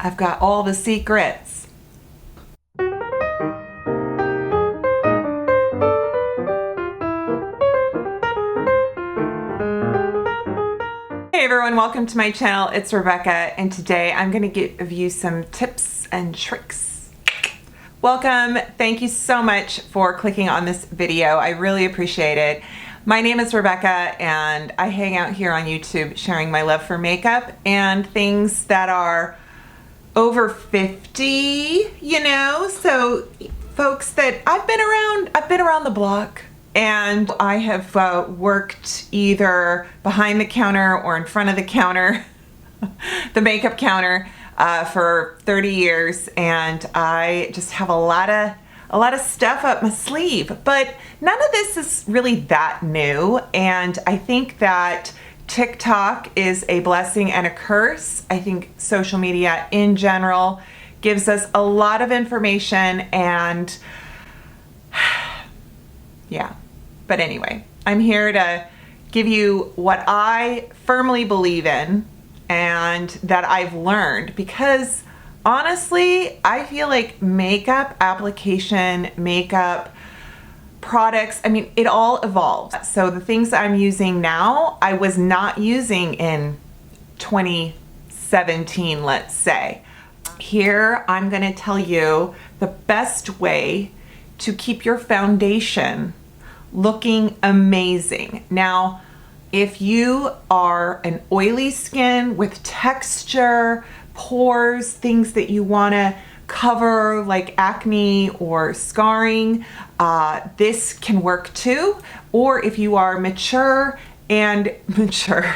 I've got all the secrets. Hey everyone, welcome to my channel. It's Rebecca, and today I'm going to give you some tips and tricks. Welcome. Thank you so much for clicking on this video. I really appreciate it. My name is Rebecca, and I hang out here on YouTube sharing my love for makeup and things that are over 50, you know, so folks that I've been around the block, and I have worked either behind the counter or in front of the counter, the makeup counter, for 30 years, and I just have a lot of stuff up my sleeve. But none of this is really that new, and I think that TikTok is a blessing and a curse. I think social media in general gives us a lot of information, and yeah. But anyway, I'm here to give you what I firmly believe in and that I've learned, because honestly, I feel like makeup application, makeup products, I mean, it all evolves. So the things I'm using now, I was not using in 2017, let's say. Here, I'm gonna tell you the best way to keep your foundation looking amazing. Now, if you are an oily skin with texture, pores, things that you wanna cover like acne or scarring, this can work too. Or if you are mature and mature,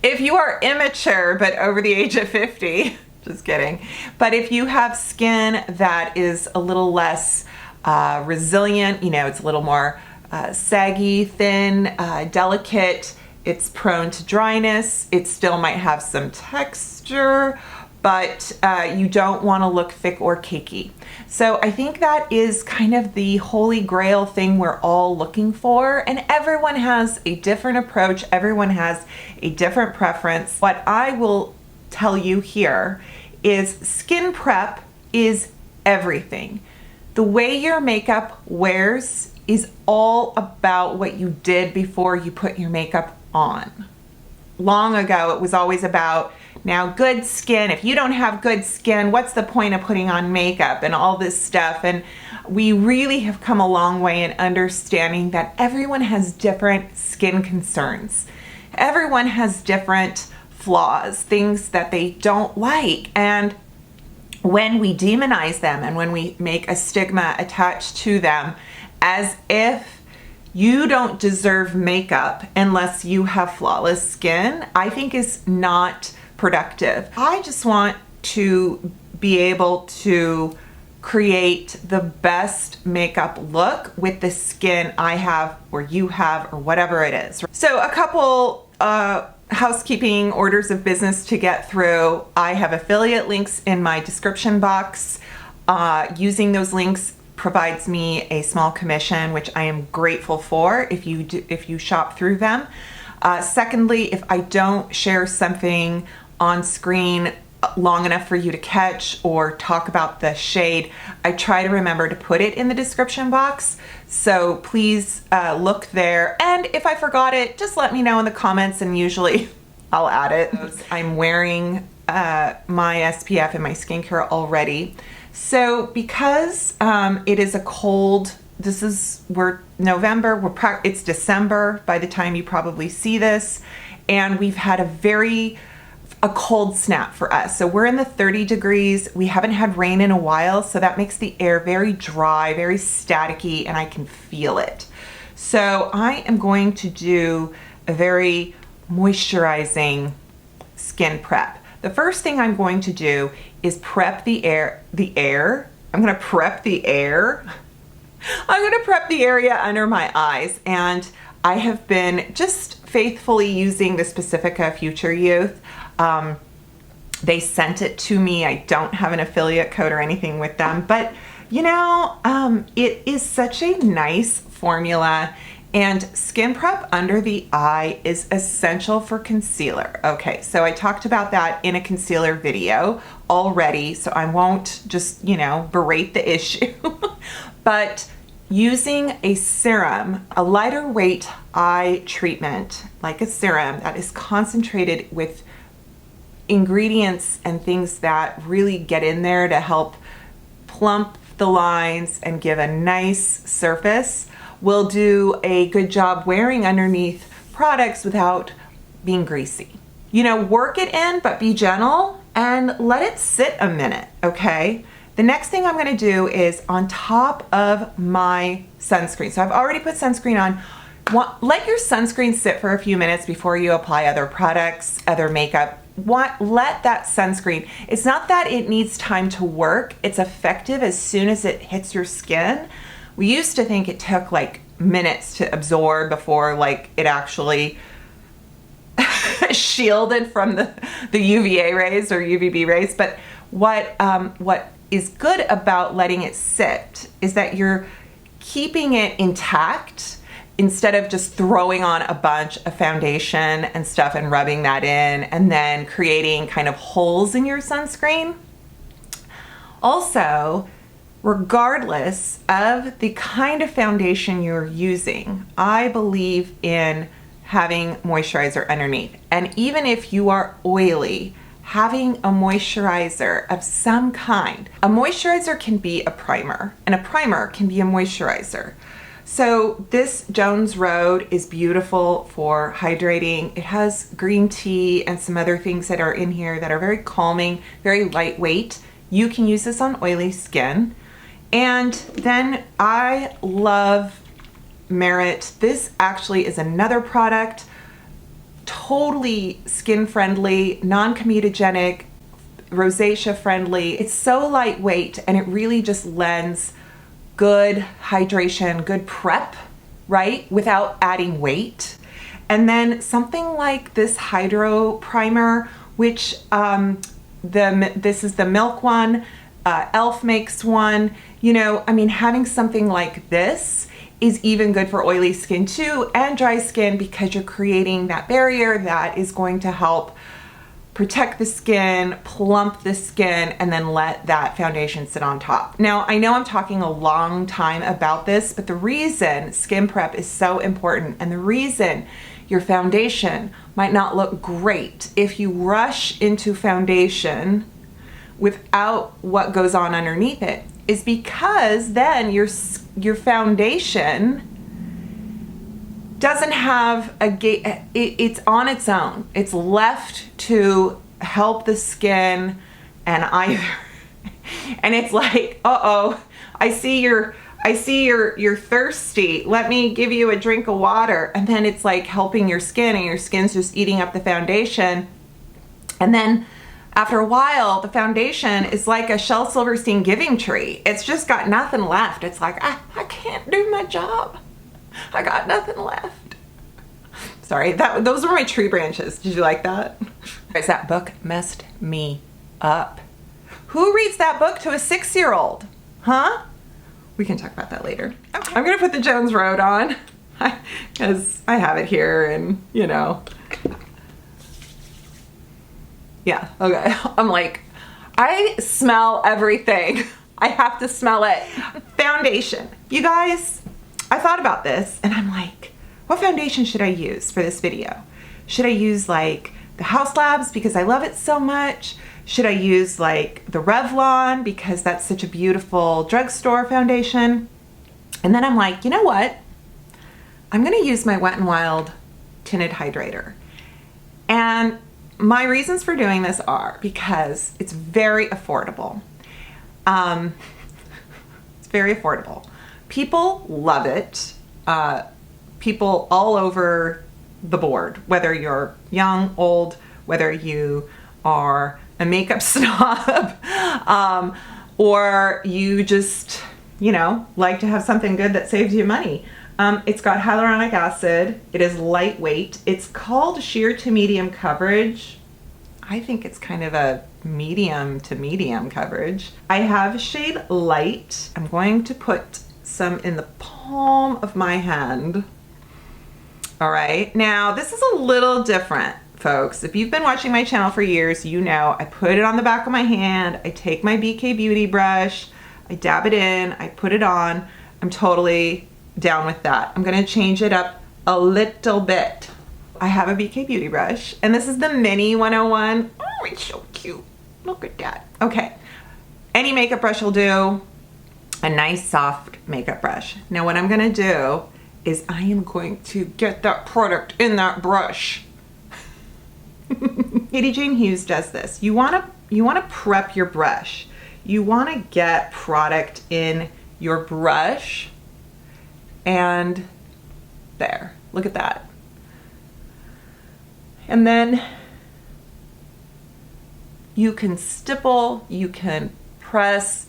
if you are immature but over the age of 50, just kidding. But if you have skin that is a little less resilient, you know, it's a little more saggy, thin, delicate, it's prone to dryness, it still might have some texture, but you don't want to look thick or cakey. So I think that is kind of the holy grail thing we're all looking for, and everyone has a different approach, everyone has a different preference. What I will tell you here is skin prep is everything. The way your makeup wears is all about what you did before you put your makeup on. Long ago, it was always about, now, good skin. If you don't have good skin, what's the point of putting on makeup and all this stuff? And we really have come a long way in understanding that everyone has different skin concerns. Everyone has different flaws, things that they don't like. And when we demonize them and when we make a stigma attached to them, as if you don't deserve makeup unless you have flawless skin, I think is not productive. I just want to be able to create the best makeup look with the skin I have or you have or whatever it is. So a couple housekeeping orders of business to get through. I have affiliate links in my description box. Using those links provides me a small commission, which I am grateful for if you shop through them. Secondly, if I don't share something on screen long enough for you to catch or talk about the shade, I try to remember to put it in the description box. So please look there. And if I forgot it, just let me know in the comments and usually I'll add it. I'm wearing my SPF and my skincare already. So because it is a cold, we're November, it's December by the time you probably see this, and we've had a cold snap for us. So we're in the 30 degrees. We haven't had rain in a while, so that makes the air very dry, very staticky, and I can feel it. So I am going to do a very moisturizing skin prep. The first thing I'm going to do is prep the air. I'm gonna prep the air. I'm gonna prep the area under my eyes, and I have been just faithfully using the Pacifica Future Youth. They sent it to me. I don't have an affiliate code or anything with them, but you know, it is such a nice formula, And skin prep under the eye is essential for concealer. Okay, so I talked about that in a concealer video already, so I won't just, berate the issue. But using a serum, a lighter weight eye treatment, like a serum that is concentrated with ingredients and things that really get in there to help plump the lines and give a nice surface, will do a good job wearing underneath products without being greasy. Work it in, but be gentle and let it sit a minute, okay? The next thing I'm gonna do is on top of my sunscreen. So I've already put sunscreen on. Let your sunscreen sit for a few minutes before you apply other products, other makeup. Let that sunscreen, it's not that it needs time to work, it's effective as soon as it hits your skin. We used to think it took like minutes to absorb before it actually shielded from the UVA rays or UVB rays. But what is good about letting it sit is that you're keeping it intact instead of just throwing on a bunch of foundation and stuff and rubbing that in and then creating kind of holes in your sunscreen. Also, regardless of the kind of foundation you're using, I believe in having moisturizer underneath. And even if you are oily, having a moisturizer of some kind. A moisturizer can be a primer, and a primer can be a moisturizer. So this Jones Road is beautiful for hydrating. It has green tea and some other things that are in here that are very calming, very lightweight. You can use this on oily skin. And then I love Merit. This actually is another product, totally skin friendly, non-comedogenic, rosacea friendly. It's so lightweight and it really just lends good hydration, good prep, right? Without adding weight. And then something like this Hydro Primer, which this is the Milk one, e.l.f. makes one. Having something like this is even good for oily skin too, and dry skin, because you're creating that barrier that is going to help protect the skin, plump the skin, and then let that foundation sit on top. Now, I know I'm talking a long time about this, but the reason skin prep is so important and the reason your foundation might not look great if you rush into foundation without what goes on underneath it is because then your foundation doesn't have a gate. It's on its own. It's left to help the skin and either. And it's like, uh-oh, I see you're thirsty. Let me give you a drink of water. And then it's like helping your skin, and your skin's just eating up the foundation. And then after a while, the foundation is like a Shel Silverstein giving tree. It's just got nothing left. It's like, I can't do my job. I got nothing left. Sorry, those were my tree branches. Did you like that? Guys, that book messed me up. Who reads that book to a 6-year-old? Huh? We can talk about that later. Okay. I'm gonna put the Jones Road on because I have it here, and yeah, okay. I'm like, I smell everything. I have to smell it. Foundation. You guys, I thought about this and I'm like, what foundation should I use for this video? Should I use like the House Labs because I love it so much? Should I use like the Revlon because that's such a beautiful drugstore foundation? And then I'm like, you know what? I'm gonna use my Wet n Wild Tinted Hydrator. And my reasons for doing this are because it's very affordable. It's very affordable. People love it. People all over the board, whether you're young, old, whether you are a makeup snob, or you just, like to have something good that saves you money. It's got hyaluronic acid. It is lightweight. It's called sheer to medium coverage. I think it's kind of a medium to medium coverage. I have shade light. I'm going to put some in the palm of my hand. All right, now this is a little different, folks. If you've been watching my channel for years, you know I put it on the back of my hand, I take my BK Beauty brush, I dab it in, I put it on. I'm totally down with that. I'm gonna change it up a little bit. I have a BK Beauty brush, and this is the Mini 101. Oh, it's so cute. Look at that. Okay, any makeup brush will do. A nice soft makeup brush. Now what I'm gonna do is I am going to get that product in that brush. Katie Jane Hughes does this. You wanna prep your brush. You wanna get product in your brush, and there, look at that. And then you can stipple, you can press.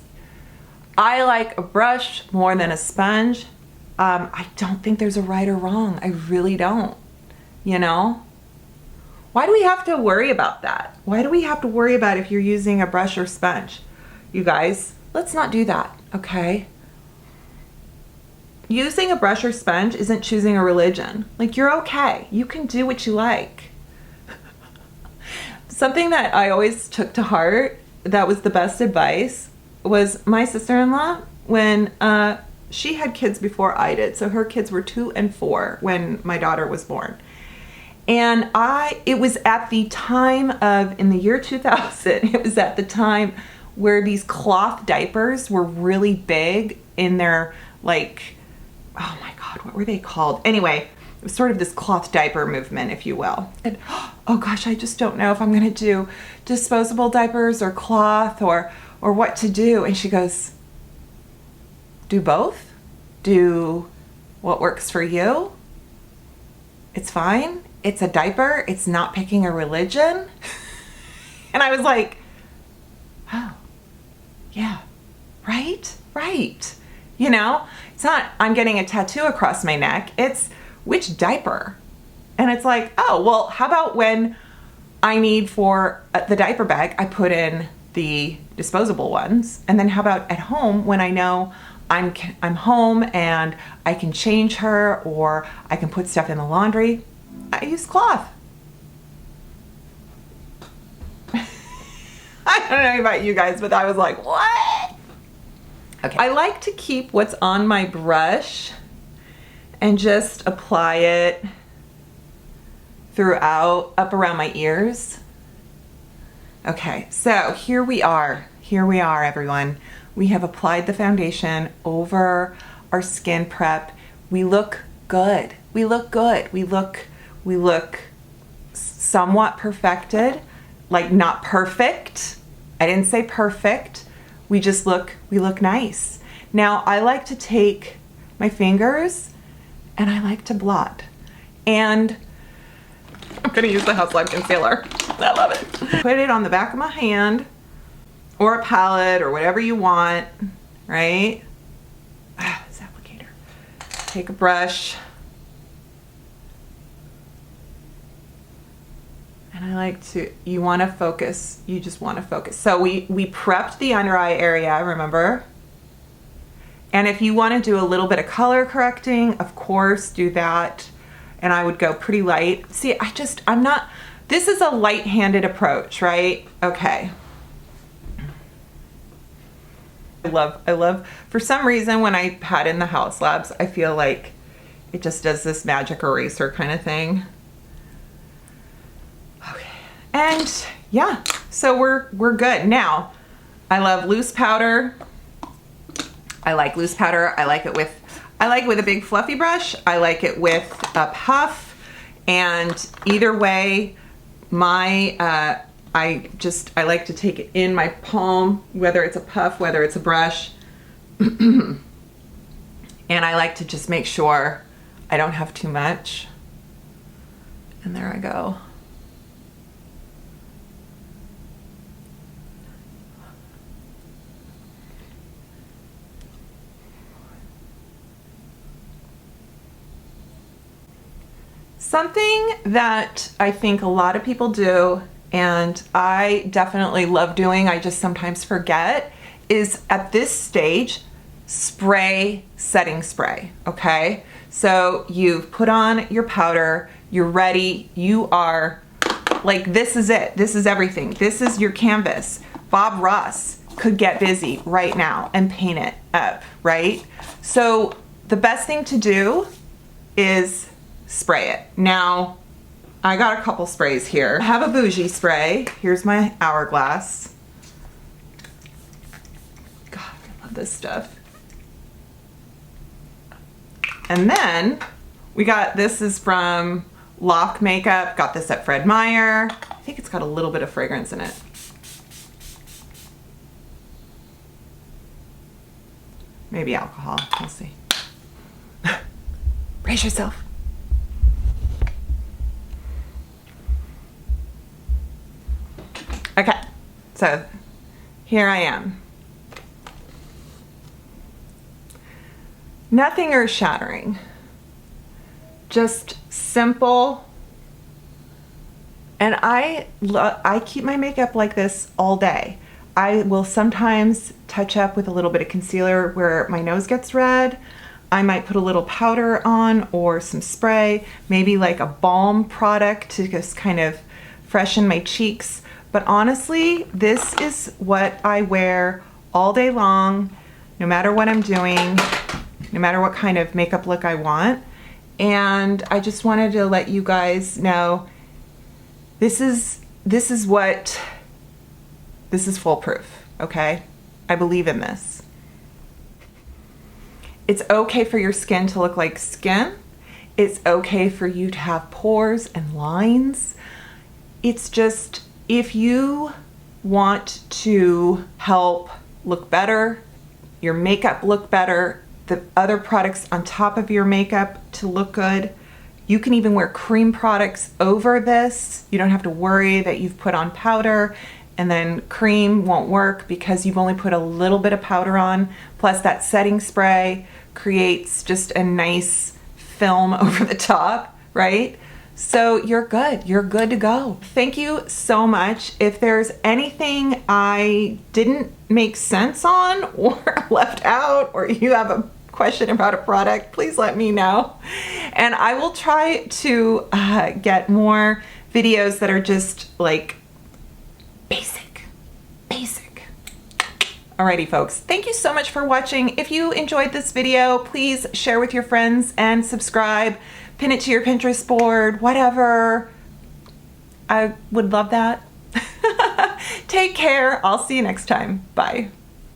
I like a brush more than a sponge. I don't think there's a right or wrong. I really don't, you know? Why do we have to worry about that? Why do we have to worry about if you're using a brush or sponge? You guys, let's not do that, okay? Using a brush or sponge isn't choosing a religion. Like, you're okay. You can do what you like. Something that I always took to heart, that was the best advice, was my sister-in-law when she had kids before I did. So her kids were 2 and 4 when my daughter was born. And it was at the time of, in the year 2000, it was at the time where these cloth diapers were really big in their, like, oh my God, what were they called? Anyway, it was sort of this cloth diaper movement, if you will. And, oh gosh, I just don't know if I'm gonna do disposable diapers or cloth or what to do. And she goes, do both. Do what works for you. It's fine. It's a diaper. It's not picking a religion. And I was like, oh, yeah, right. You know, it's not, I'm getting a tattoo across my neck. It's which diaper? And it's like, oh, well, how about when I need for the diaper bag, I put in the disposable ones. And then how about at home when I know I'm home and I can change her or I can put stuff in the laundry, I use cloth. I don't know about you guys, but I was like, what? Okay. I like to keep what's on my brush and just apply it throughout, up around my ears. Okay, so here we are, everyone. We have applied the foundation over our skin prep. We look good. We look somewhat perfected, like not perfect. I didn't say perfect. We look nice. Now I like to take my fingers and I like to blot. And I'm gonna use the House Life Concealer. I love it. Put it on the back of my hand or a palette or whatever you want, right? This applicator. Take a brush. And I like to, you wanna focus, you just wanna focus. So we prepped the under eye area, remember? And if you wanna do a little bit of color correcting, of course, do that. And I would go pretty light. See, I'm not, this is a light-handed approach, right? Okay. I love, for some reason when I pat in the House Labs, I feel like it just does this magic eraser kind of thing. Okay, and yeah, so we're good. Now, I love loose powder. I like loose powder. I like it with a big fluffy brush. I like it with a puff. And either way, I like to take it in my palm, whether it's a puff, whether it's a brush. And I like to just make sure I don't have too much. And there I go. Something that I think a lot of people do, and I definitely love doing, I just sometimes forget, is at this stage, spray setting spray, okay? So you've put on your powder, you're ready, you are like, this is it. This is everything. This is your canvas. Bob Ross could get busy right now and paint it up, right? So the best thing to do is spray it. Now, I got a couple sprays here. I have a bougie spray. Here's my hourglass. God, I love this stuff. And then we got, this is from Lock Makeup. Got this at Fred Meyer. I think it's got a little bit of fragrance in it. Maybe alcohol, we'll see. Brace yourself. Okay, so here I am. Nothing earth-shattering, just simple. And I keep my makeup like this all day. I will sometimes touch up with a little bit of concealer where my nose gets red. I might put a little powder on or some spray, maybe like a balm product to just kind of freshen my cheeks. But honestly, this is what I wear all day long, no matter what I'm doing, no matter what kind of makeup look I want. And I just wanted to let you guys know this is foolproof, okay? I believe in this. It's okay for your skin to look like skin. It's okay for you to have pores and lines. It's just, if you want to help look better, your makeup look better, the other products on top of your makeup to look good, you can even wear cream products over this. You don't have to worry that you've put on powder and then cream won't work because you've only put a little bit of powder on. Plus that setting spray creates just a nice film over the top, right? So you're good to go. Thank you so much. If there's anything I didn't make sense on or left out, or you have a question about a product, please let me know. And I will try to get more videos that are just like basic. Alrighty folks, thank you so much for watching. If you enjoyed this video, please share with your friends and subscribe, pin it to your Pinterest board, whatever. I would love that. Take care. I'll see you next time. Bye.